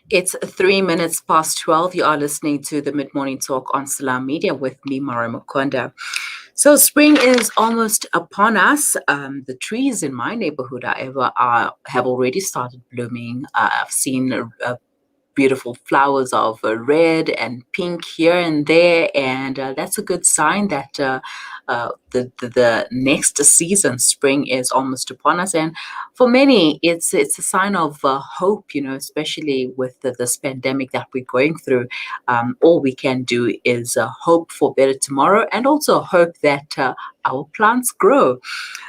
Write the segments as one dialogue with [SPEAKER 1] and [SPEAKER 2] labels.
[SPEAKER 1] It's 3 minutes past 12. You are listening to the Mid-Morning Talk on Salam Media with me, Mara Mukonda. So spring is almost upon us. The trees in my neighborhood, however, have already started blooming. I've seen beautiful flowers of red and pink here and there, and that's a good sign that the next season, spring, is almost upon us. And for many, it's a sign of hope, especially with this pandemic that we're going through. All we can do is hope for better tomorrow, and also hope that our plants grow.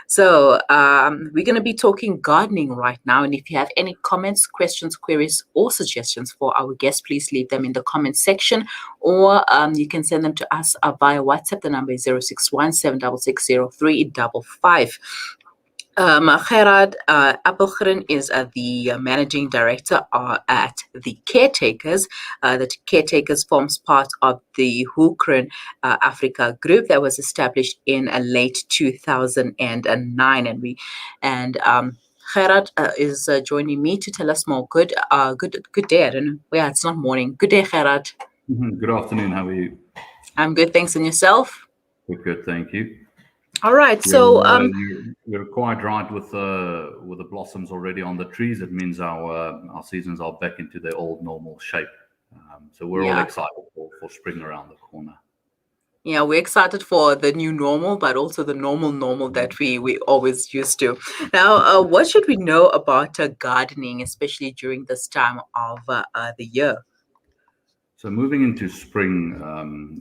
[SPEAKER 1] So we're going to be talking gardening right now. And if you have any comments, questions, queries, or suggestions for our guests, please leave them in the comment section, or you can send them to us via WhatsApp. The number is 061 766 0355. Gerhard Appelcryn is the managing director at the Caretakers. The Caretakers forms part of the Appelcryn Africa group that was established in late 2009, and Gerhard is joining me to tell us more. Good day. I don't know. Yeah, it's not morning. Good day, Gerhard.
[SPEAKER 2] Good afternoon. How are you?
[SPEAKER 1] I'm good, thanks. And yourself?
[SPEAKER 2] Good, thank you.
[SPEAKER 1] All right, so
[SPEAKER 2] you're quite right with the blossoms already on the trees. It means our seasons are back into their old normal shape. So we're all excited for spring around the corner.
[SPEAKER 1] Yeah, we're excited for the new normal, but also the normal that we always used to. Now, what should we know about gardening, especially during this time of the year?
[SPEAKER 2] So moving into spring,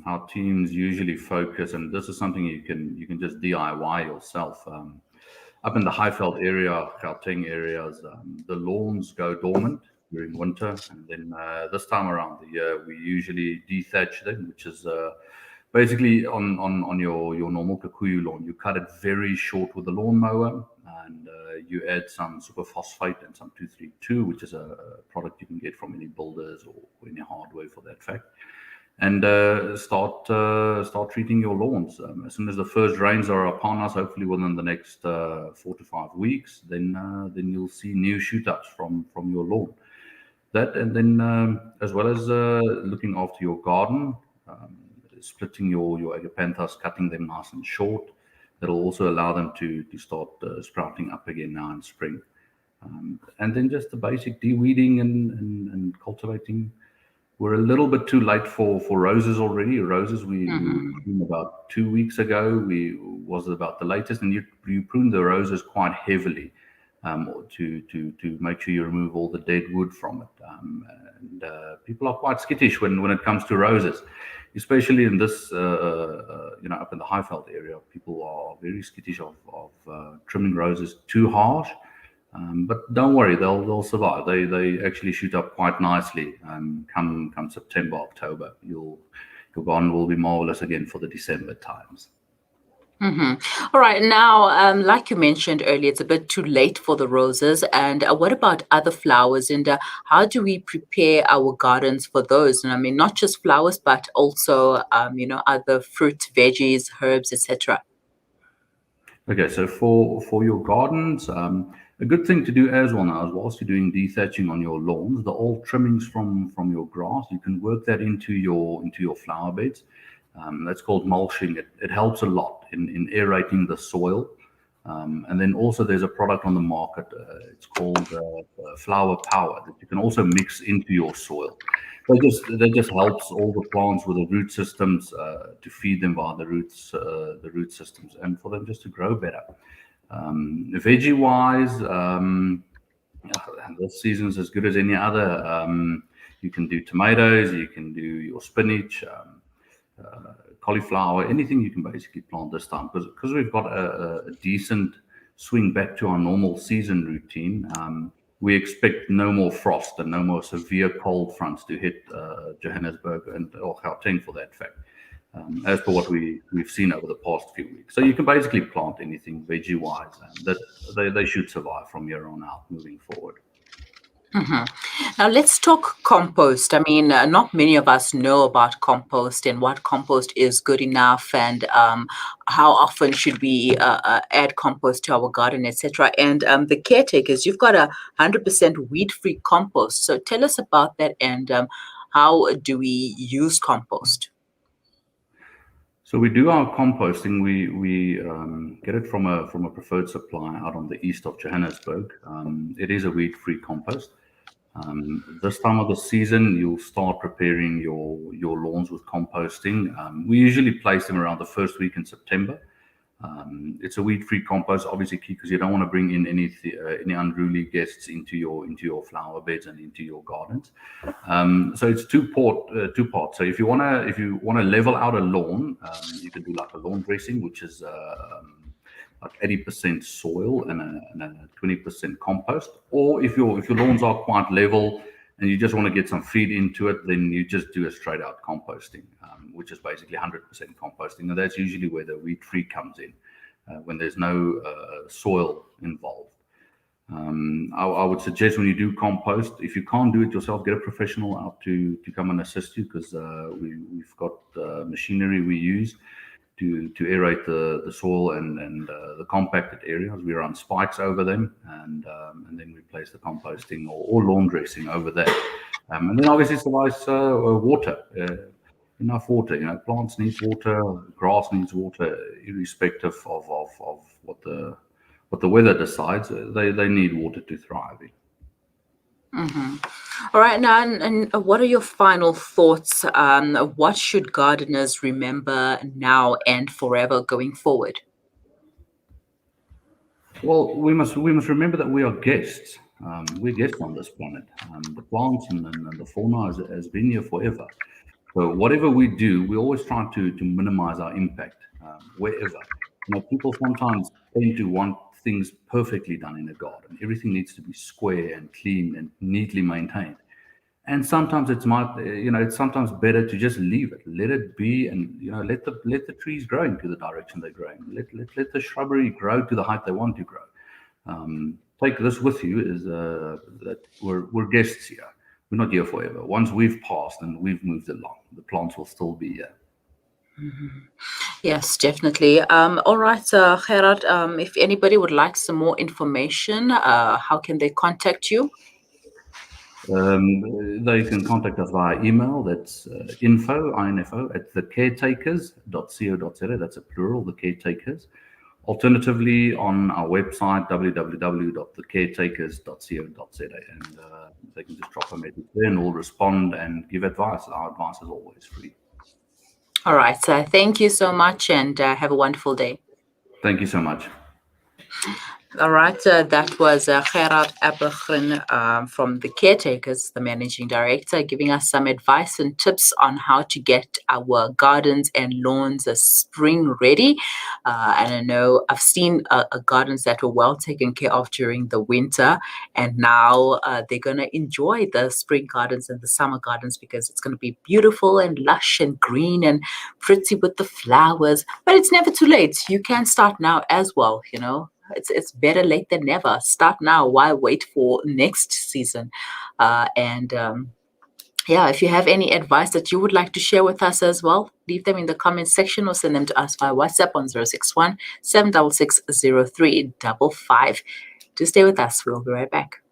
[SPEAKER 2] our teams usually focus, and this is something you can just DIY yourself. Up in the Highveld area, Gauteng areas, the lawns go dormant during winter, and then this time around the year we usually dethatch them, which is basically on your normal Kikuyu lawn. You cut it very short with the lawnmower, and you add some superphosphate and some 232, which is a product you can get from any builders or any hardware for that fact. And start treating your lawns. As soon as the first rains are upon us, hopefully within the next 4 to 5 weeks, then you'll see new shoot-ups from your lawn. That, and then as well as looking after your garden, splitting your agapanthus, cutting them nice and short. That'll also allow them to start sprouting up again now in spring. And then just the basic de-weeding and cultivating. We're a little bit too late for roses already. Roses we pruned about 2 weeks ago. Was about the latest, and you prune the roses quite heavily to make sure you remove all the dead wood from it. And people are quite skittish when it comes to roses, especially in this up in the Highveld area. People are very skittish of trimming roses too harsh. But don't worry, they'll survive. They actually shoot up quite nicely. Come September, October, your garden will be marvelous again for the December times.
[SPEAKER 1] All right. Now, like you mentioned earlier, it's a bit too late for the roses. And what about other flowers? And how do we prepare our gardens for those? And I mean, not just flowers, but also, other fruit, veggies, herbs, etc.
[SPEAKER 2] Okay, so for your gardens, a good thing to do as well now is whilst you're doing dethatching on your lawns, the old trimmings from your grass, you can work that into your flower beds. That's called mulching. It helps a lot in aerating the soil. And then also there's a product on the market. It's called Flower Power that you can also mix into your soil. That just helps all the plants with the root systems to feed them via the root systems, and for them just to grow better. Veggie wise, this season's as good as any other. You can do tomatoes, you can do your spinach, cauliflower, anything you can basically plant this time, because we've got a decent swing back to our normal season routine. We expect no more frost and no more severe cold fronts to hit Johannesburg or Gauteng for that fact, as per what we've seen over the past few weeks. So you can basically plant anything veggie-wise, and that they should survive from here on out moving forward.
[SPEAKER 1] Mhm. Now let's talk compost. I mean, not many of us know about compost and what compost is good enough, and how often should we add compost to our garden, etc. And the caretakers, you've got 100% weed-free compost. So tell us about that, and how do we use compost?
[SPEAKER 2] So we do our composting. We get it from a preferred supplier out on the east of Johannesburg. It is a weed-free compost. This time of the season, you'll start preparing your lawns with composting. We usually place them around the first week in September. It's a weed-free compost, obviously key because you don't want to bring in any unruly guests into your flower beds and into your gardens. So it's two parts. So if you wanna level out a lawn, you can do like a lawn dressing, which is like 80% soil and a 20% compost. Or if your lawns are quite level and you just want to get some feed into it, then you just do a straight out composting, which is basically 100% composting. And that's usually where the weed free comes in, when there's no soil involved. I would suggest when you do compost, if you can't do it yourself, get a professional out to come and assist you, because we've got machinery we use to aerate the soil and the compacted areas. We run spikes over them, and then we place the composting or lawn dressing over that. And then obviously it's nice water, enough water. You know, plants need water, grass needs water, irrespective of what the weather decides. They need water to thrive in.
[SPEAKER 1] Mhm. All right, now, and what are your final thoughts? What should gardeners remember now and forever going forward?
[SPEAKER 2] Well, we must remember that we are guests. We're guests on this planet. The plants and the fauna has been here forever. So whatever we do, we always try to minimize our impact wherever. You know, people sometimes tend to want things perfectly done in a garden. Everything needs to be square and clean and neatly maintained. And sometimes it's sometimes better to just leave it, let it be, and let the trees grow into the direction they're growing. Let the shrubbery grow to the height they want to grow. Take this with you: is that we're guests here. We're not here forever. Once we've passed and we've moved along, the plants will still be here.
[SPEAKER 1] Yes, definitely. All right, Gerhard, if anybody would like some more information, how can they contact you?
[SPEAKER 2] They can contact us via email. That's info at thecaretakers.co.za. That's a plural, the caretakers. Alternatively, on our website, www.thecaretakers.co.za, and they can just drop a message there and we'll respond and give advice. Our advice is always free.
[SPEAKER 1] All right, thank you so much, and have a wonderful day.
[SPEAKER 2] Thank you so much.
[SPEAKER 1] All right, that was Gerhard Appelcryn from the Caretakers, the managing director, giving us some advice and tips on how to get our gardens and lawns spring ready. And I know I've seen gardens that were well taken care of during the winter, and now they're going to enjoy the spring gardens and the summer gardens because it's going to be beautiful and lush and green and pretty with the flowers. But it's never too late. You can start now as well, you know. It's better late than never. Start now. Why wait for next season? Yeah, if you have any advice that you would like to share with us as well, leave them in the comment section or send them to us via WhatsApp on 061 766 0355. To stay with us, we'll be right back.